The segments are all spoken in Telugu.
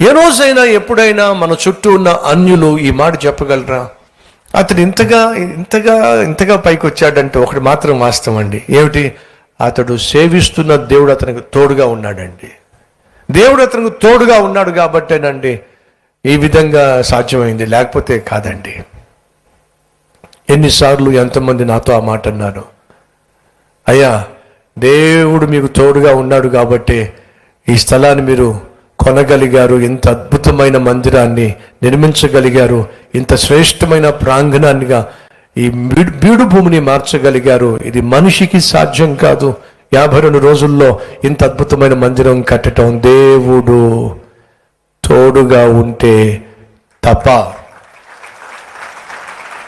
ఏ రోజైనా ఎప్పుడైనా మన చుట్టూ ఉన్న అన్యులు ఈ మాట చెప్పగలరా? అతడు ఇంతగా పైకి వచ్చాడంటే ఒకటి మాత్రం వాస్తవం అండి. ఏమిటి? అతడు సేవిస్తున్న దేవుడు అతనికి తోడుగా ఉన్నాడండి. దేవుడు అతనికి తోడుగా ఉన్నాడు కాబట్టేనండి ఈ విధంగా సాధ్యమైంది, లేకపోతే కాదండి. ఎన్నిసార్లు ఎంతమంది నాతో ఆ మాట అన్నారు, అయ్యా దేవుడు మీకు తోడుగా ఉన్నాడు కాబట్టి ఈ స్థలాన్ని మీరు కొనగలిగారు, ఇంత అద్భుతమైన మందిరాన్ని నిర్మించగలిగారు, ఇంత శ్రేష్టమైన ప్రాంగణాన్నిగా ఈ బీడు భూమిని మార్చగలిగారు. ఇది మనిషికి సాధ్యం కాదు. 52 రోజుల్లో ఇంత అద్భుతమైన మందిరం కట్టడం దేవుడు తోడుగా ఉంటే తప్ప.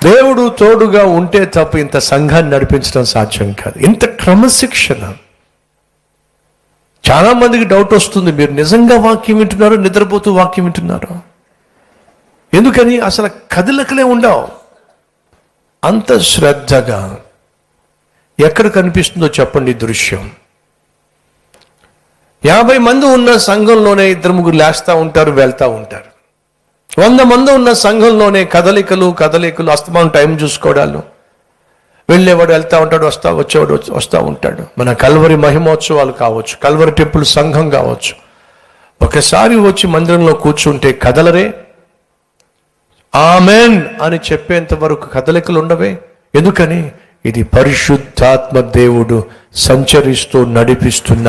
దేవుడు తోడుగా ఉంటే తప్ప ఇంత సంఘాన్ని నడిపించడం సాధ్యం కాదు. ఇంత క్రమశిక్షణ. చాలా మందికి డౌట్ వస్తుంది, మీరు నిజంగా వాక్యం వింటున్నారో నిద్రపోతూ వాక్యం వింటున్నారో? ఎందుకని? అసలు కదలికలే ఉండవు. అంత శ్రద్ధగా ఎక్కడ కనిపిస్తుందో చెప్పండి దృశ్యం. 50 మంది ఉన్న సంఘంలోనే 2-3 లేస్తూ ఉంటారు, వెళ్తూ ఉంటారు. 100 మంది ఉన్న సంఘంలోనే కదలికలు అస్తమానం టైం చూసుకోవడాలు. వెళ్ళేవాడు వెళ్తూ ఉంటాడు, వచ్చేవాడు వస్తూ ఉంటాడు. మన కల్వరి మహిమోత్సవాలు కావచ్చు, కల్వరి టెంపుల్ సంఘం కావచ్చు, ఒకసారి వచ్చి మందిరంలో కూర్చుంటే కదలరే, ఆమెన్ అని చెప్పేంత వరకు కదలికలు ఉండవే. ఎందుకని? ఇది పరిశుద్ధాత్మ దేవుడు సంచరిస్తూ నడిపిస్తున్న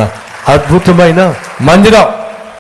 అద్భుతమైన మందిరం.